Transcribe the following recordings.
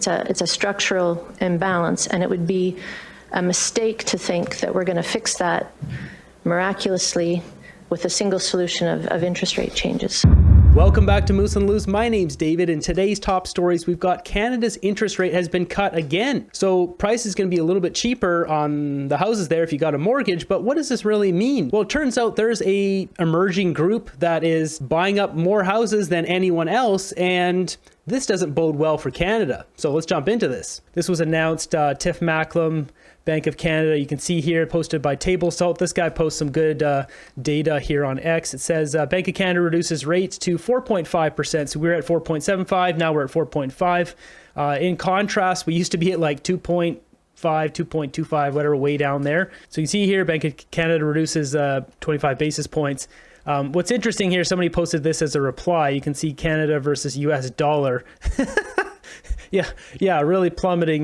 it's a structural imbalance, and it would be a mistake to think that we're going to fix that miraculously with a single solution of interest rate changes. Welcome back to Moose and Loose. My name's David. In today's top stories, we've got Canada's interest rate has been cut again. So price is going to be a little bit cheaper on the houses there if you got a mortgage. But what does this really mean? Well, it turns out there's a emerging group that is buying up more houses than anyone else, and this doesn't bode well for Canada. So let's jump into this. This was announced, Tiff Macklem, Bank of Canada. You can see here, posted by Table Salt. This guy posts some good data here on X. It says Bank of Canada reduces rates to 4.5%. So we were at 4.75. Now we're at 4.5. In contrast, we used to be at like 2.5, 2.25, whatever, way down there. So you can see here, Bank of Canada reduces 25 basis points. What's interesting here, somebody posted this as a reply. You can see Canada versus US dollar. Yeah, really plummeting.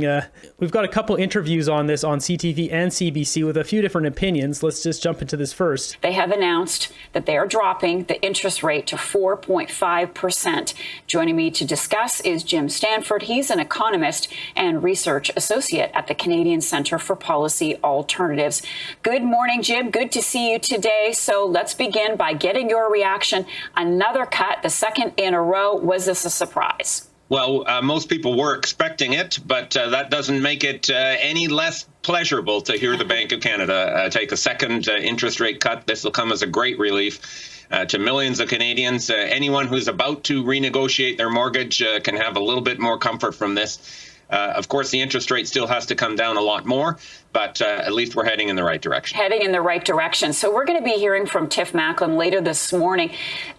We've got a couple interviews on this on CTV and CBC with a few different opinions. Let's just jump into this first. They have announced that they are dropping the interest rate to 4.5%. Joining me to discuss is Jim Stanford. He's an economist and research associate at the Canadian Centre for Policy Alternatives. Good morning, Jim. Good to see you today. So let's begin by getting your reaction. Another cut, the second in a row. Was this a surprise? Well, most people were expecting it, but that doesn't make it any less pleasurable to hear the Bank of Canada take a second interest rate cut. This will come as a great relief to millions of Canadians. Anyone who's about to renegotiate their mortgage can have a little bit more comfort from this. Of course, the interest rate still has to come down a lot more, but at least we're heading in the right direction. Heading in the right direction. So we're going to be hearing from Tiff Macklem later this morning.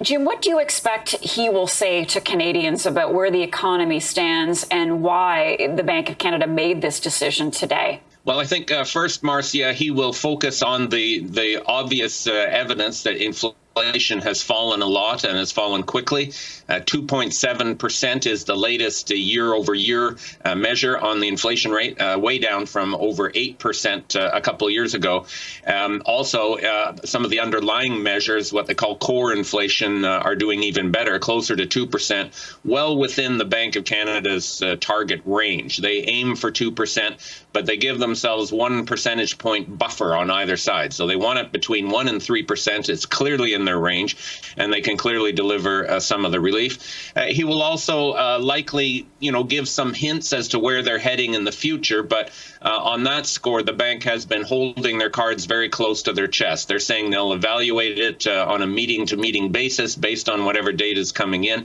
Jim, what do you expect he will say to Canadians about where the economy stands and why the Bank of Canada made this decision today? Well, I think first, Marcia, he will focus on the obvious evidence that inflation has fallen a lot and has fallen quickly. 2.7% is the latest year-over-year measure on the inflation rate, way down from over 8% a couple of years ago. Also, some of the underlying measures, what they call core inflation, are doing even better, closer to 2%, well within the Bank of Canada's target range. They aim for 2%, but they give themselves 1 percentage point buffer on either side. So they want it between 1 and 3%. It's clearly in their range, and they can clearly deliver some of the relief. He will also likely, give some hints as to where they're heading in the future. But on that score, the bank has been holding their cards very close to their chest. They're saying they'll evaluate it on a meeting-to-meeting basis based on whatever data is coming in.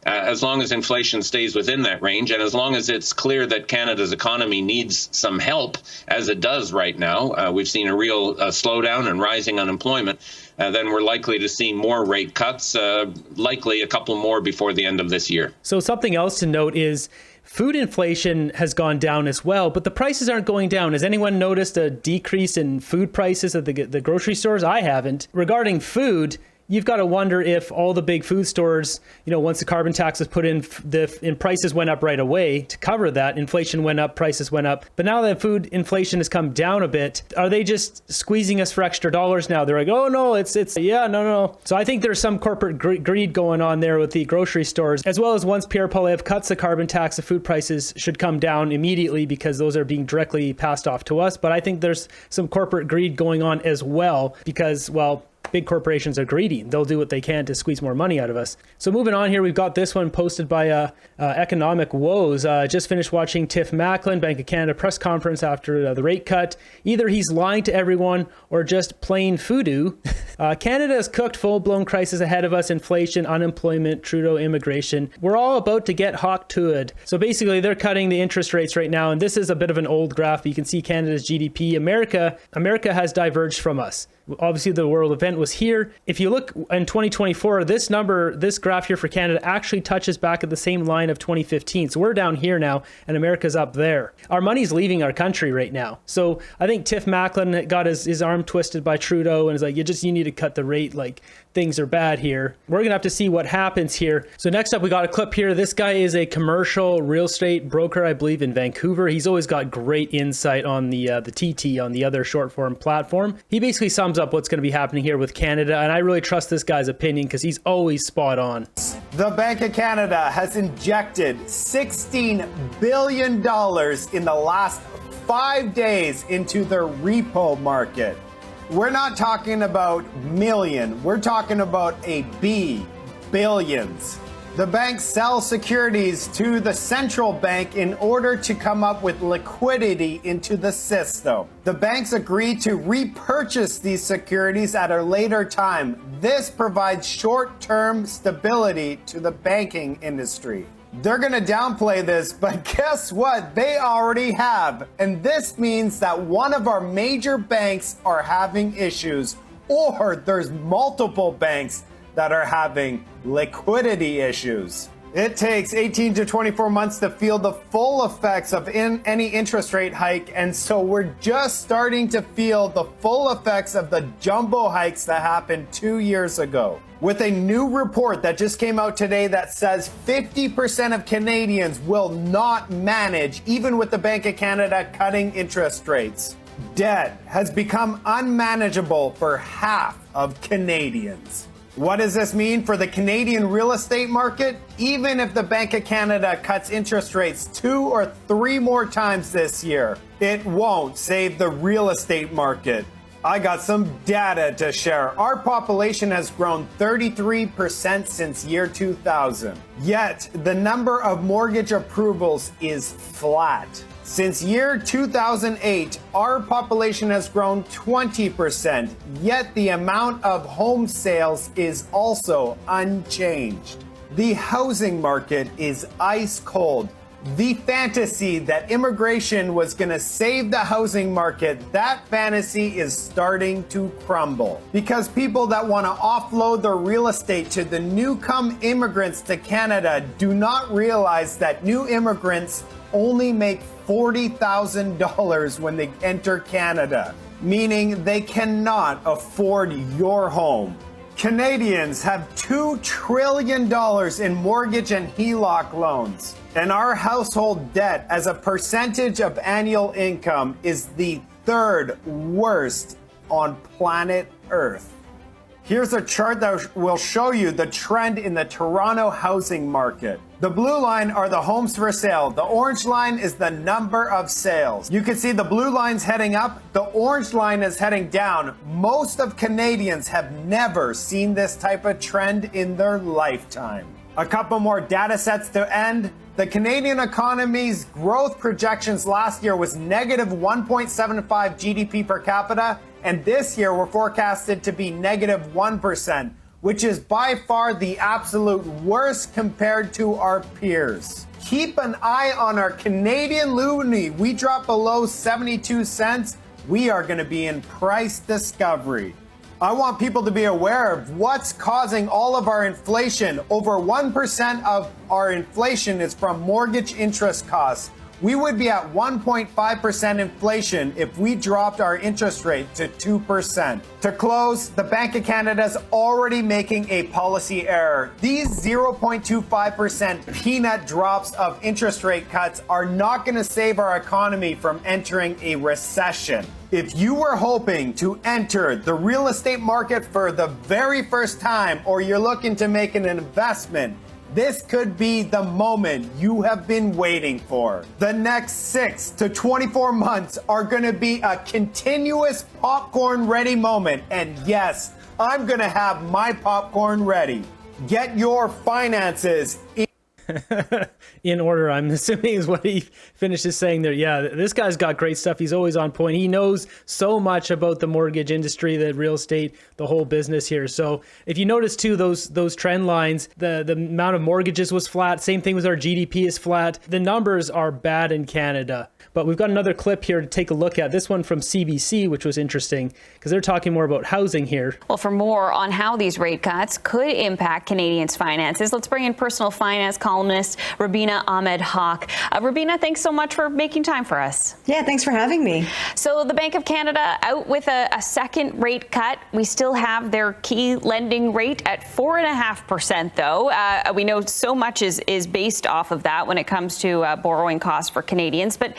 As long as inflation stays within that range, and as long as it's clear that Canada's economy needs some help, as it does right now, we've seen a real slowdown and rising unemployment, then we're likely to see more rate cuts, likely a couple more before the end of this year. So something else to note is food inflation has gone down as well, but the prices aren't going down. Has anyone noticed a decrease in food prices at the grocery stores? I haven't. Regarding food, you've got to wonder if all the big food stores, once the carbon tax was put in, prices went up right away to cover that. Inflation went up, prices went up. But now that food inflation has come down a bit, are they just squeezing us for extra dollars now? They're like, oh no, no. So I think there's some corporate greed going on there with the grocery stores, as well as once Pierre Poilievre cuts the carbon tax, the food prices should come down immediately because those are being directly passed off to us. But I think there's some corporate greed going on as well because, big corporations are greedy. They'll do what they can to squeeze more money out of us. So moving on here, we've got this one posted by Economic Woes. Just finished watching Tiff Macklem, Bank of Canada press conference after the rate cut. Either he's lying to everyone or just plain voodoo. Canada has cooked full-blown crisis ahead of us: inflation, unemployment, Trudeau immigration. We're all about to get hawk to it. So basically, they're cutting the interest rates right now, and this is a bit of an old graph, but you can see Canada's GDP. America has diverged from us. Obviously, the world event was here. If you look in 2024, this graph here for Canada actually touches back at the same line of 2015. So we're down here now, and America's up there. Our money's leaving our country right now. So I think Tiff Macklem got his arm twisted by Trudeau and is like, you need to cut the rate like things are bad here. We're going to have to see what happens here. So next up, we got a clip here. This guy is a commercial real estate broker, I believe, in Vancouver. He's always got great insight on the TT, on the other short form platform. He basically sums up what's going to be happening here with Canada, and I really trust this guy's opinion because he's always spot on. The Bank of Canada has injected $16 billion in the last 5 days into their repo market. We're not talking about million, we're talking about billions. The bank sells securities to the central bank in order to come up with liquidity into the system. The banks agree to repurchase these securities at a later time. This provides short-term stability to the banking industry. They're going to downplay this, but guess what? They already have. And this means that one of our major banks are having issues, or there's multiple banks that are having liquidity issues. It takes 18 to 24 months to feel the full effects of any interest rate hike, and so we're just starting to feel the full effects of the jumbo hikes that happened 2 years ago. With a new report that just came out today that says 50% of Canadians will not manage, even with the Bank of Canada cutting interest rates. Debt has become unmanageable for half of Canadians. What does this mean for the Canadian real estate market? Even if the Bank of Canada cuts interest rates 2 or 3 more times this year, it won't save the real estate market. I got some data to share. Our population has grown 33% since year 2000. Yet, the number of mortgage approvals is flat. Since year 2008, our population has grown 20%, yet the amount of home sales is also unchanged. The housing market is ice cold. The fantasy that immigration was going to save the housing market, that fantasy is starting to crumble. Because people that want to offload their real estate to the newcomer immigrants to Canada do not realize that new immigrants only make $40,000 when they enter Canada, meaning they cannot afford your home. Canadians have $2 trillion in mortgage and HELOC loans, and our household debt as a percentage of annual income is the 3rd worst on planet Earth. Here's a chart that will show you the trend in the Toronto housing market. The blue line are the homes for sale. The orange line is the number of sales. You can see the blue line's heading up. The orange line is heading down. Most of Canadians have never seen this type of trend in their lifetime. A couple more data sets to end. The Canadian economy's growth projections last year was negative 1.75 GDP per capita, and this year we're forecasted to be negative 1%, which is by far the absolute worst compared to our peers. Keep an eye on our Canadian loonie. We drop below 72 cents. We are going to be in price discovery. I want people to be aware of what's causing all of our inflation. Over 1% of our inflation is from mortgage interest costs. We would be at 1.5% inflation if we dropped our interest rate to 2%. To close, the Bank of Canada is already making a policy error. These 0.25% peanut drops of interest rate cuts are not going to save our economy from entering a recession. If you were hoping to enter the real estate market for the very first time, or you're looking to make an investment, this could be the moment you have been waiting for. The next 6 to 24 months are going to be a continuous popcorn ready moment. And yes, I'm going to have my popcorn ready. Get your finances in order, I'm assuming, is what he finishes saying there. Yeah, this guy's got great stuff. He's always on point. He knows so much about the mortgage industry, the real estate, the whole business here. So if you notice too, those trend lines, the amount of mortgages was flat. Same thing with our GDP is flat. The numbers are bad in Canada. But we've got another clip here to take a look at. This one from CBC, which was interesting because they're talking more about housing here. Well, for more on how these rate cuts could impact Canadians' finances, let's bring in personal finance columnist columnist Rubina Ahmed Haq. Rubina, thanks so much for making time for us. Yeah, thanks for having me. So the Bank of Canada out with a second rate cut. We still have their key lending rate at 4.5%, though. We know so much is based off of that when it comes to borrowing costs for Canadians. But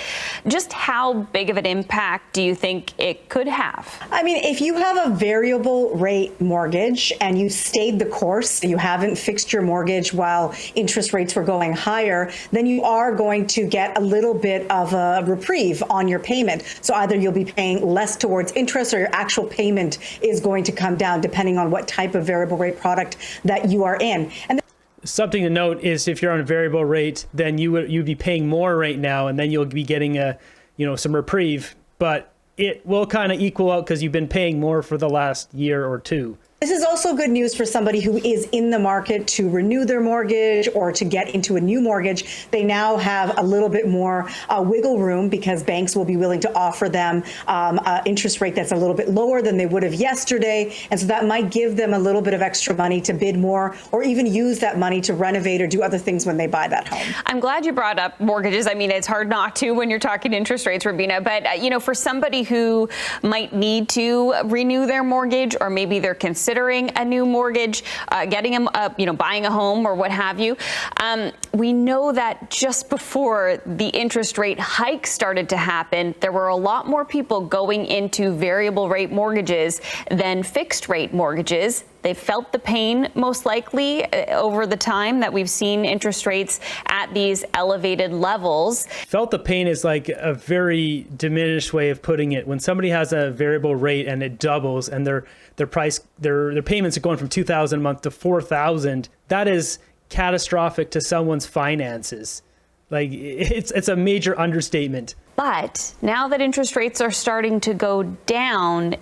just how big of an impact do you think it could have? I mean, if you have a variable rate mortgage and you stayed the course, you haven't fixed your mortgage while interest rates were going higher, then you are going to get a little bit of a reprieve on your payment. So either you'll be paying less towards interest or your actual payment is going to come down depending on what type of variable rate product that you are in. And something to note is if you're on a variable rate, then you'd be paying more right now, and then you'll be getting some reprieve, but it will kind of equal out because you've been paying more for the last year or two. this is also good news for somebody who is in the market to renew their mortgage or to get into a new mortgage. They now have a little bit more wiggle room because banks will be willing to offer them an interest rate that's a little bit lower than they would have yesterday. And so that might give them a little bit of extra money to bid more or even use that money to renovate or do other things when they buy that home. I'm glad you brought up mortgages. I mean, it's hard not to when you're talking interest rates, Rubina. But, you know, for somebody who might need to renew their mortgage, or maybe they're considering a new mortgage, buying a home or what have you, we know that just before the interest rate hike started to happen, there were a lot more people going into variable rate mortgages than fixed rate mortgages. They felt the pain, most likely, over the time that we've seen interest rates at these elevated levels. Felt the pain is like a very diminished way of putting it. When somebody has a variable rate and it doubles and their payments are going from $2,000 a month to $4,000, that is catastrophic to someone's finances. Like, it's a major understatement. But now that interest rates are starting to go down,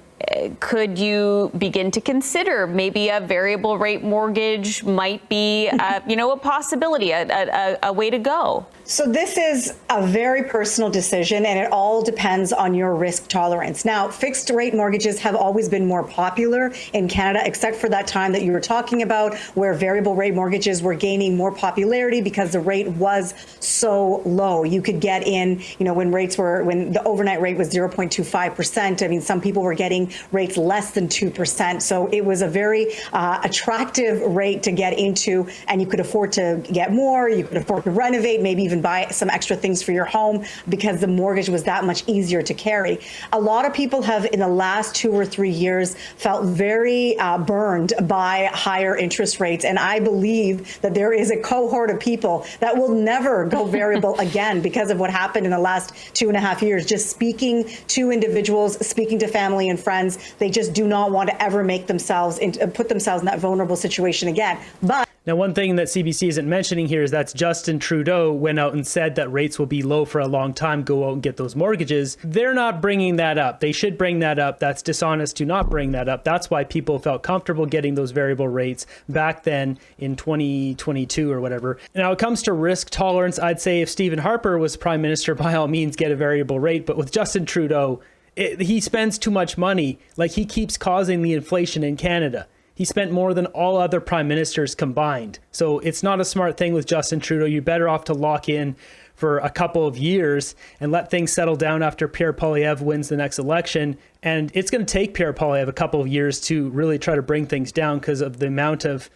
could you begin to consider maybe a variable rate mortgage might be, a possibility, a way to go? So this is a very personal decision, and it all depends on your risk tolerance. Now, fixed rate mortgages have always been more popular in Canada, except for that time that you were talking about, where variable rate mortgages were gaining more popularity because the rate was so low. You could get in, when the overnight rate was 0.25%. I mean, some people were getting rates less than 2%. So it was a very attractive rate to get into, and you could afford to get more. You could afford to renovate, maybe even buy some extra things for your home because the mortgage was that much easier to carry. A lot of people have, in the last 2 or 3 years, felt very burned by higher interest rates. And I believe that there is a cohort of people that will never go variable again because of what happened in the last 2.5 years. Just speaking to individuals, speaking to family and friends, they just do not want to ever put themselves in that vulnerable situation again. But now, one thing that CBC isn't mentioning here is that Justin Trudeau went out and said that rates will be low for a long time. Go out and get those mortgages. They're not bringing that up. They should bring that up. That's dishonest to not bring that up. That's why people felt comfortable getting those variable rates back then in 2022 or whatever. Now, it comes to risk tolerance. I'd say if Stephen Harper was prime minister, by all means, get a variable rate. But with Justin Trudeau, he spends too much money. Like, he keeps causing the inflation in Canada. He spent more than all other prime ministers combined. So it's not a smart thing with Justin Trudeau. You're better off to lock in for a couple of years and let things settle down after Pierre Poilievre wins the next election. And it's going to take Pierre Poilievre a couple of years to really try to bring things down because of the amount of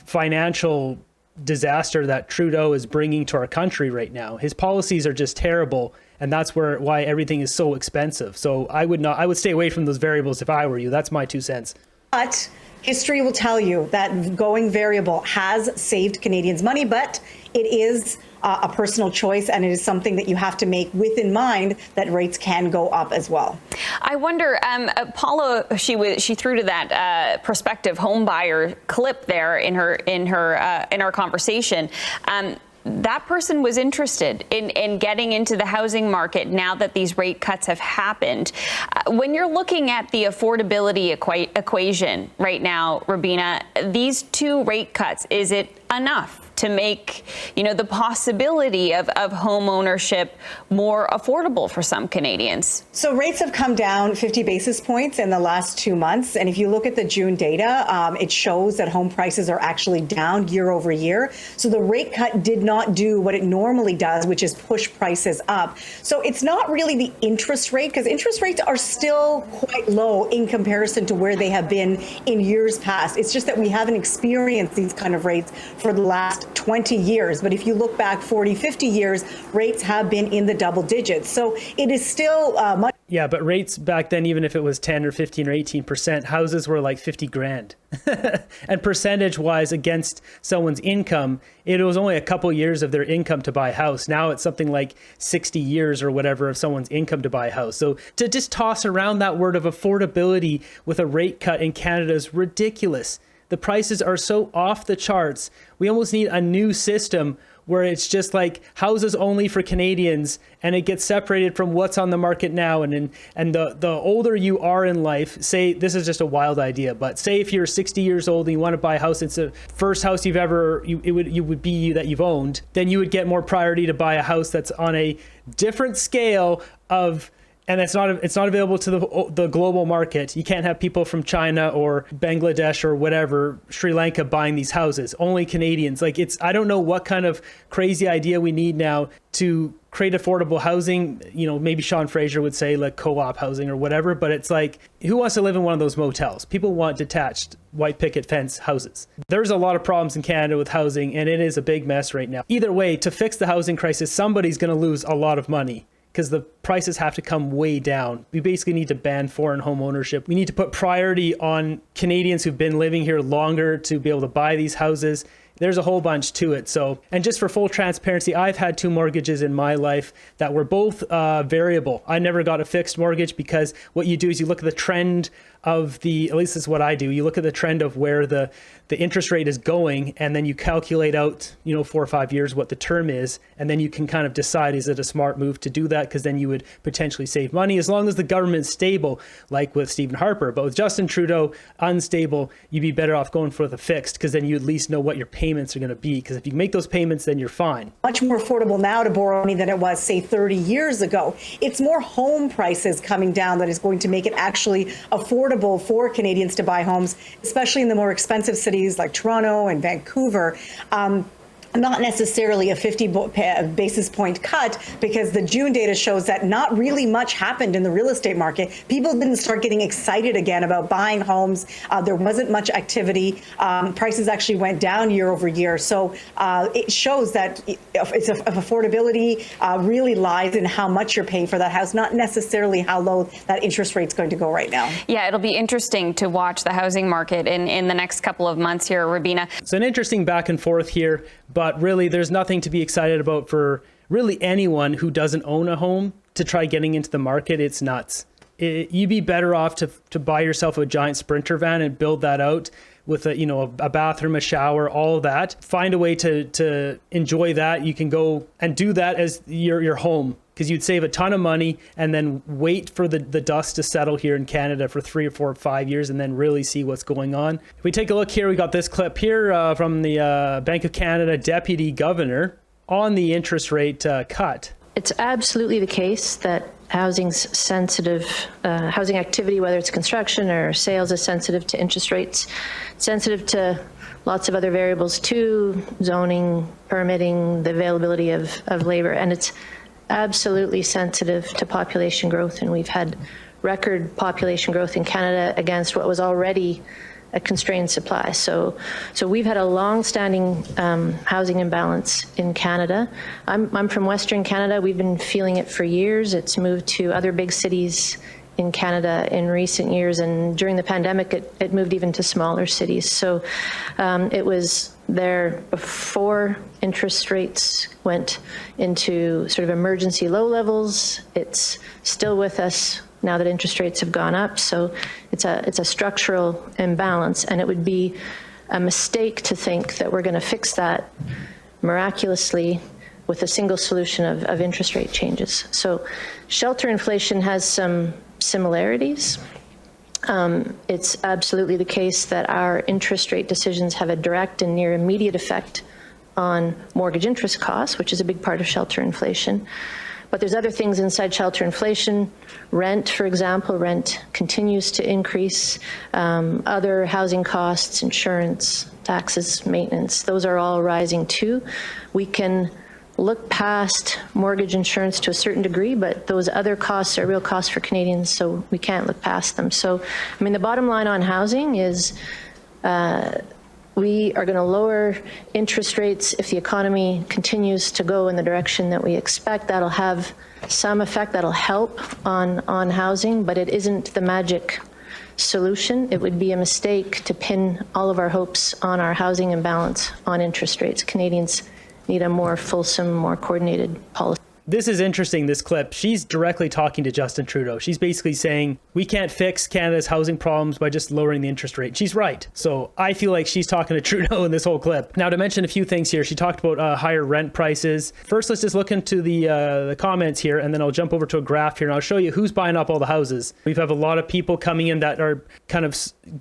financial disaster that Trudeau is bringing to our country right now. His policies are just terrible. And that's why everything is so expensive. So I would stay away from those variables if I were you. That's my 2 cents. But history will tell you that going variable has saved Canadians money, but it is a personal choice, and it is something that you have to make with in mind that rates can go up as well. I wonder, Paula, she threw to that prospective home buyer clip there in our conversation. That person was interested in getting into the housing market now that these rate cuts have happened. When you're looking at the affordability equation right now, Rubina, these 2 rate cuts, is it enough to make, the possibility of home ownership more affordable for some Canadians? So rates have come down 50 basis points in the last 2 months. And if you look at the June data, it shows that home prices are actually down year over year. So the rate cut did not do what it normally does, which is push prices up. So it's not really the interest rate, because interest rates are still quite low in comparison to where they have been in years past. It's just that we haven't experienced these kind of rates for the last 20 years. But if you look back 40, 50 years, rates have been in the double digits. So it is still much. Yeah, but rates back then, even if it was 10 or 15 or 18%, houses were like 50 grand. And percentage wise against someone's income, it was only a couple years of their income to buy a house. Now it's something like 60 years or whatever of someone's income to buy a house. So to just toss around that word of affordability with a rate cut in Canada is ridiculous. The prices are so off the charts. We almost need a new system where it's just like houses only for Canadians, and it gets separated from what's on the market now. And the older you are in life, say, this is just a wild idea, but say if you're 60 years old and you want to buy a house, it's the first house you've ever, that you've owned, then you would get more priority to buy a house that's on a different scale of, and it's not available to the global market. You can't have people from China or Bangladesh or whatever, Sri Lanka, buying these houses. Only Canadians. I don't know what kind of crazy idea we need now to create affordable housing. Maybe Sean Fraser would say like co-op housing or whatever, but it's like, who wants to live in one of those motels? People want detached white picket fence houses. There's a lot of problems in Canada with housing, and it is a big mess right now. Either way, to fix the housing crisis, somebody's going to lose a lot of money, because the prices have to come way down. We basically need to ban foreign home ownership. We need to put priority on Canadians who've been living here longer to be able to buy these houses. There's a whole bunch to it. So, and just for full transparency, I've had 2 mortgages in my life that were both variable. I never got a fixed mortgage, because what you do is you look at the trend of at least this is what I do. You look at the trend of where the interest rate is going, and then you calculate out, 4 or 5 years what the term is. And then you can kind of decide, is it a smart move to do that? Because then you would potentially save money as long as the government's stable, like with Stephen Harper. But with Justin Trudeau, unstable, you'd be better off going for the fixed, because then you at least know what your payments are going to be. Because if you make those payments, then you're fine. Much more affordable now to borrow money than it was, say, 30 years ago. It's more home prices coming down that is going to make it actually affordable for Canadians to buy homes, especially in the more expensive cities like Toronto and Vancouver. Not necessarily a 50 basis point cut, because the June data shows that not really much happened in the real estate market. People didn't start getting excited again about buying homes. There wasn't much activity. Prices actually went down year over year. So it shows that affordability really lies in how much you're paying for that house, not necessarily how low that interest rate's going to go right now. Yeah, it'll be interesting to watch the housing market in the next couple of months here, Rubina. It's an interesting back and forth here, but really there's nothing to be excited about for really anyone who doesn't own a home to try getting into the market. It's nuts. You'd be better off to buy yourself a giant Sprinter van and build that out with a bathroom, a shower, all of that. Find a way to enjoy that. You can go and do that as your home, because you'd save a ton of money and then wait for the dust to settle here in Canada for 3 or 4 or 5 years and then really see what's going on. If we take a look here, we got this clip here from the Bank of Canada Deputy Governor on the interest rate cut. It's absolutely the case that housing's sensitive, housing activity, whether it's construction or sales, is sensitive to interest rates, sensitive to lots of other variables too, zoning, permitting, the availability of labor, and it's absolutely sensitive to population growth. And we've had record population growth in Canada against what was already a constrained supply. So we've had a long-standing housing imbalance in Canada. I'm from Western Canada. We've been feeling it for years. It's moved to other big cities in Canada in recent years, and during the pandemic, it moved even to smaller cities. So it was there before interest rates went into sort of emergency low levels. It's still with us now that interest rates have gone up. So it's a structural imbalance, and it would be a mistake to think that we're going to fix that miraculously with a single solution of interest rate changes. So shelter inflation has some similarities. It's absolutely the case that our interest rate decisions have a direct and near immediate effect on mortgage interest costs, which is a big part of shelter inflation. But there's other things inside shelter inflation. Rent, for example, rent continues to increase. Other housing costs, insurance, taxes, maintenance, those are all rising too. We can look past mortgage insurance to a certain degree, but those other costs are real costs for Canadians, so we can't look past them. So, I mean, the bottom line on housing is we are going to lower interest rates if the economy continues to go in the direction that we expect. That'll have some effect, that'll help on housing, but it isn't the magic solution. It would be a mistake to pin all of our hopes on our housing imbalance on interest rates. Canadians need a more fulsome, more coordinated policy. This is interesting, this clip. She's directly talking to Justin Trudeau. She's basically saying, we can't fix Canada's housing problems by just lowering the interest rate. She's right. So I feel like she's talking to Trudeau in this whole clip. Now, to mention a few things here, she talked about higher rent prices. First, let's just look into the comments here, and then I'll jump over to a graph here, and I'll show you who's buying up all the houses. We have a lot of people coming in that are kind of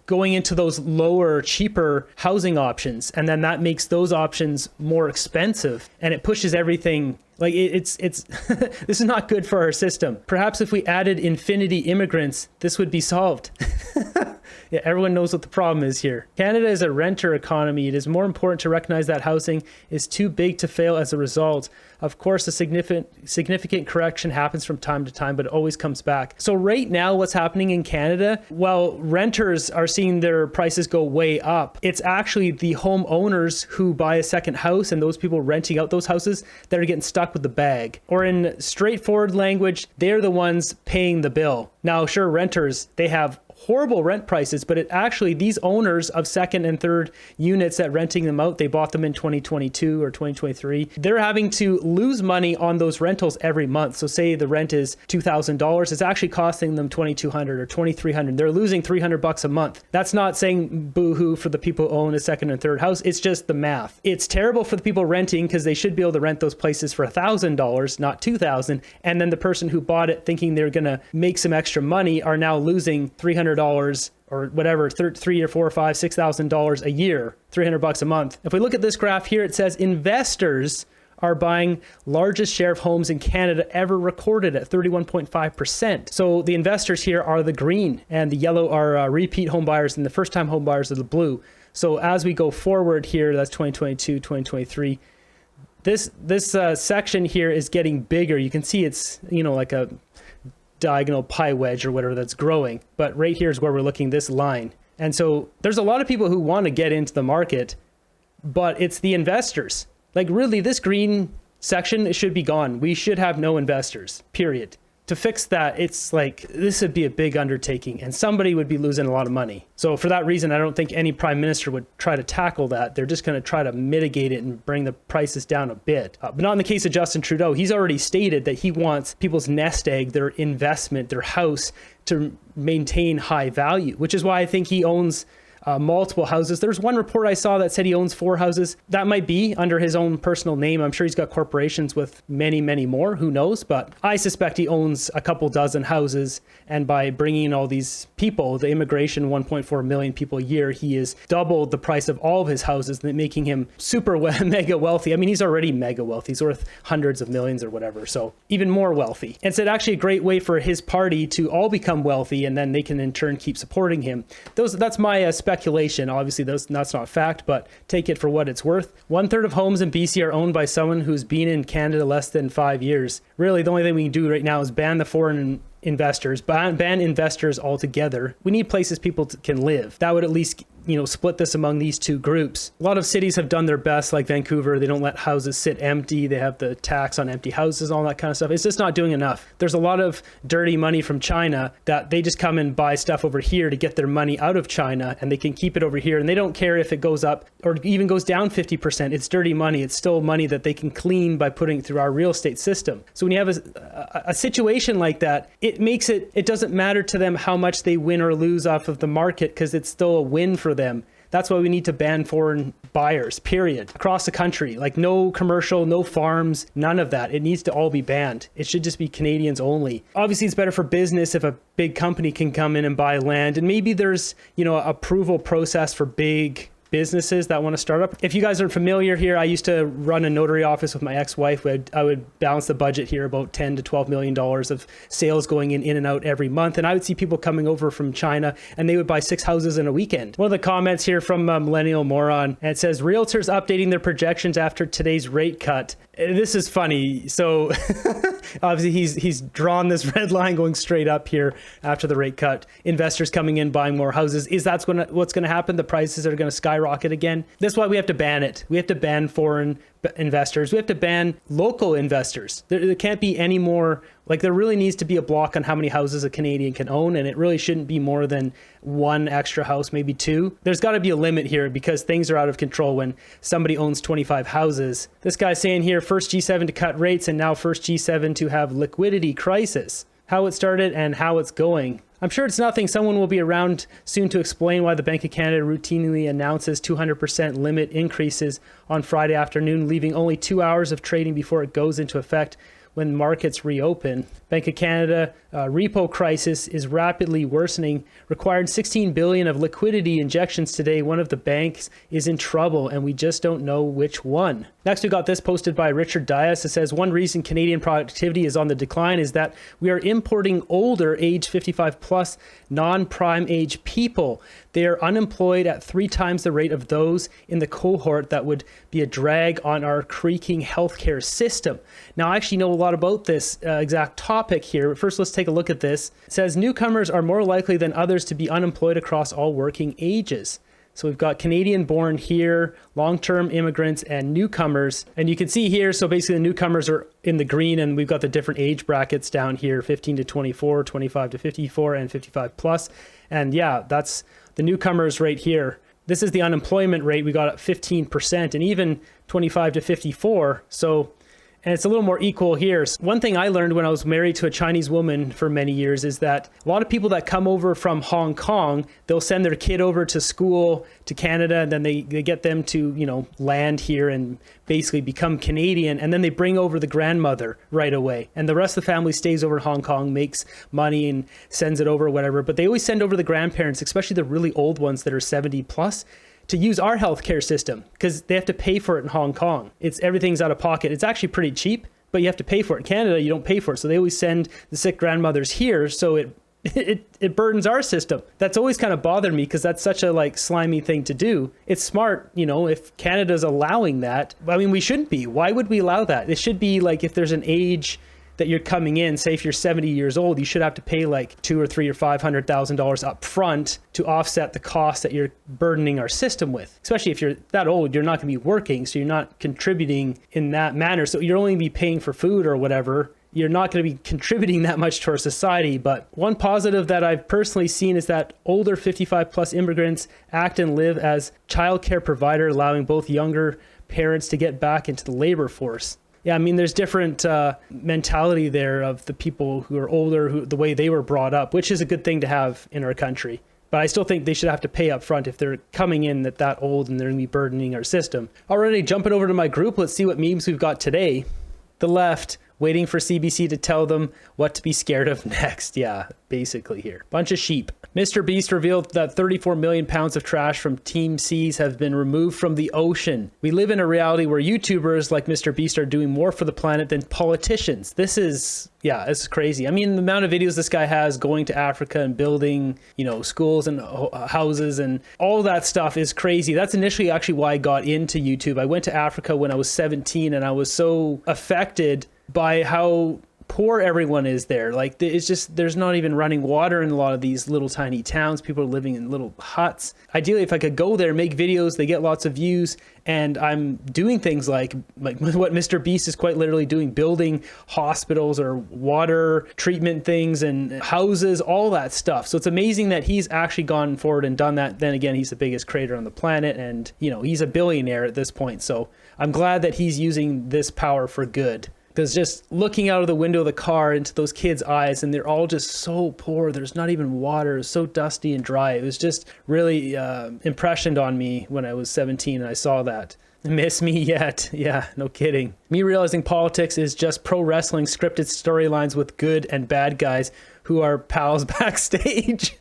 going into those lower, cheaper housing options, and then that makes those options more expensive, and it pushes everything. Like it's this is not good for our system. Perhaps if we added infinity immigrants, this would be solved. Yeah, everyone knows what the problem is here. Canada is a renter economy. It is more important to recognize that housing is too big to fail as a result. Of course, a significant correction happens from time to time, but it always comes back. So right now, what's happening in Canada, while renters are seeing their prices go way up, it's actually the homeowners who buy a second house and those people renting out those houses that are getting stuck with the bag. Or in straightforward language, they're the ones paying the bill. Now, sure, renters, they have horrible rent prices, but it actually, these owners of second and third units that renting them out, they bought them in 2022 or 2023, they're having to lose money on those rentals every month. So say the rent is $2,000, it's actually costing them $2,200 or $2,300. They're losing $300 a month. That's not saying boo-hoo for the people who own a second and third house. It's just the math. It's terrible for the people renting because they should be able to rent those places for $1,000, not $2,000. And then the person who bought it thinking they're going to make some extra money are now losing $300 or whatever, $3,000 or $4,000 or $5,000, $6,000 a year, $300 a month. If we look at this graph here, it says investors are buying largest share of homes in Canada ever recorded at 31.5%. So the investors here are the green, and the yellow are repeat home buyers, and the first-time home buyers are the blue. So as we go forward here, that's 2022, 2023. This section here is getting bigger. You can see it's, like a diagonal pie wedge or whatever that's growing. But right here is where we're looking, this line. And so there's a lot of people who want to get into the market, but it's the investors. Like really, this green section, it should be gone. We should have no investors, period. To fix that, it's like, this would be a big undertaking and somebody would be losing a lot of money. So for that reason, I don't think any prime minister would try to tackle that. They're just going to try to mitigate it and bring the prices down a bit. But not in the case of Justin Trudeau. He's already stated that he wants people's nest egg, their investment, their house, to maintain high value, which is why I think he owns multiple houses. There's one report I saw that said he owns 4 houses. That might be under his own personal name. I'm sure he's got corporations with many, many more. Who knows? But I suspect he owns a couple dozen houses. And by bringing in all these people, the immigration, 1.4 million people a year, he has doubled the price of all of his houses, making him super mega wealthy. I mean, he's already mega wealthy. He's worth hundreds of millions or whatever. So even more wealthy. And it's actually a great way for his party to all become wealthy, and then they can in turn keep supporting him. That's my speculation. Obviously, that's not fact, but take it for what it's worth. 1/3 of homes in BC are owned by someone who's been in Canada less than 5 years. Really, the only thing we can do right now is ban the foreign investors, ban investors altogether. We need places people can live. That would at least, split this among these two groups. A lot of cities have done their best, like Vancouver. They don't let houses sit empty. They have the tax on empty houses, all that kind of stuff. It's just not doing enough. There's a lot of dirty money from China that they just come and buy stuff over here to get their money out of China, and they can keep it over here. And they don't care if it goes up or even goes down 50%. It's dirty money. It's still money that they can clean by putting it through our real estate system. So when you have a situation like that, it doesn't matter to them how much they win or lose off of the market, because it's still a win for them. That's why we need to ban foreign buyers, period, across the country. Like no commercial, no farms, none of that. It needs to all be banned. It should just be Canadians only. Obviously, it's better for business if a big company can come in and buy land. And maybe there's, approval process for big businesses that want to start up. If you guys aren't familiar here, I used to run a notary office with my ex-wife. I would balance the budget here about $10 to $12 million of sales going in and out every month. And I would see people coming over from China and they would buy 6 houses in a weekend. One of the comments here from Millennial Moron, and it says, realtors updating their projections after today's rate cut. This is funny. So obviously he's drawn this red line going straight up here after the rate cut. Investors coming in, buying more houses. Is that what's going to happen? The prices are going to skyrocket again. That's why we have to ban it. We have to ban foreign investors. We have to ban local investors. There can't be any more, like there really needs to be a block on how many houses a Canadian can own, and it really shouldn't be more than 1 extra house, maybe 2. There's got to be a limit here because things are out of control when somebody owns 25 houses. This guy's saying here, first G7 to cut rates and now first G7 to have liquidity crisis. How it started and how it's going. I'm sure it's nothing. Someone will be around soon to explain why the Bank of Canada routinely announces 200% limit increases on Friday afternoon, leaving only 2 hours of trading before it goes into effect when markets reopen. Bank of Canada repo crisis is rapidly worsening, required $16 billion of liquidity injections today. One of the banks is in trouble, and we just don't know which one. Next, we got this posted by Richard Dias. It says, one reason Canadian productivity is on the decline is that we are importing older, age 55 plus, non-prime age people. They are unemployed at 3 times the rate of those in the cohort that would be a drag on our creaking healthcare system. Now, I actually know a lot about this exact topic here. But first, let's take a look at this. It says newcomers are more likely than others to be unemployed across all working ages. So we've got Canadian born here, long-term immigrants and newcomers. And you can see here, so basically the newcomers are in the green, and we've got the different age brackets down here, 15 to 24, 25 to 54, and 55 plus. And yeah, that's the newcomers right here. This is the unemployment rate. We got at 15% and even 25 to 54. And it's a little more equal here. One thing I learned when I was married to a Chinese woman for many years is that a lot of people that come over from Hong Kong, they'll send their kid over to school to Canada, and then they get them to, land here and basically become Canadian. And then they bring over the grandmother right away. And the rest of the family stays over in Hong Kong, makes money and sends it over, whatever. But they always send over the grandparents, especially the really old ones that are 70 plus, to use our healthcare system because they have to pay for it in Hong Kong. Everything's out of pocket. It's actually pretty cheap, but you have to pay for it. In Canada, you don't pay for it. So they always send the sick grandmothers here. So it burdens our system. That's always kind of bothered me because that's such a slimy thing to do. It's smart, if Canada's allowing that. I mean, we shouldn't be. Why would we allow that? It should be if there's an age that you're coming in, say if you're 70 years old, you should have to pay $200,000 or $300,000 or $500,000 up front to offset the cost that you're burdening our system with. Especially if you're that old, you're not going to be working, so you're not contributing in that manner. So you're only going to be paying for food or whatever. You're not going to be contributing that much to our society. But one positive that I've personally seen is that older 55 plus immigrants act and live as childcare provider, allowing both younger parents to get back into the labor force. Yeah, I mean, there's different mentality there of the people who are older, the way they were brought up, which is a good thing to have in our country. But I still think they should have to pay up front if they're coming in that old and they're going to be burdening our system. Already jumping over to my group, let's see what memes we've got today. The left, waiting for CBC to tell them what to be scared of next. Yeah, basically here. Bunch of sheep. Mr. Beast revealed that 34 million pounds of trash from Team Seas have been removed from the ocean. We live in a reality where YouTubers like Mr. Beast are doing more for the planet than politicians. This is crazy. I mean, the amount of videos this guy has going to Africa and building, schools and houses and all that stuff is crazy. That's initially actually why I got into YouTube. I went to Africa when I was 17 and I was so affected by how poor everyone is there. It's just, there's not even running water in a lot of these little tiny towns. People are living in little huts. Ideally, if I could go there, make videos, they get lots of views, and I'm doing things like what Mr. Beast is quite literally doing, building hospitals or water treatment things and houses, all that stuff. So it's amazing that he's actually gone forward and done that. Then again, he's the biggest creator on the planet, and he's a billionaire at this point. So I'm glad that he's using this power for good. Because just looking out of the window of the car into those kids' eyes, and they're all just so poor. There's not even water. It's so dusty and dry. It was just really impressioned on me when I was 17 and I saw that. Miss me yet? Yeah, no kidding. Me realizing politics is just pro wrestling scripted storylines with good and bad guys who are pals backstage.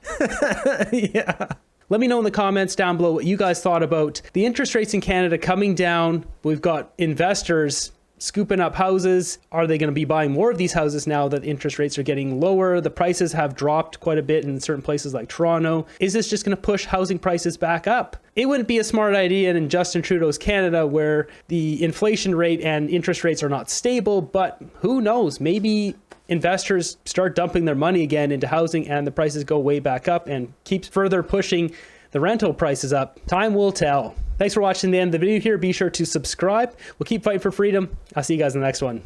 Yeah. Let me know in the comments down below what you guys thought about the interest rates in Canada coming down. We've got investors scooping up houses. Are they going to be buying more of these houses now that interest rates are getting lower? The prices have dropped quite a bit in certain places like Toronto. Is this just going to push housing prices back up? It wouldn't be a smart idea in Justin Trudeau's Canada, where the inflation rate and interest rates are not stable, but who knows? Maybe investors start dumping their money again into housing and the prices go way back up and keeps further pushing the rental prices up. Time will tell. Thanks for watching the end of the video here. Be sure to subscribe. We'll keep fighting for freedom. I'll see you guys in the next one.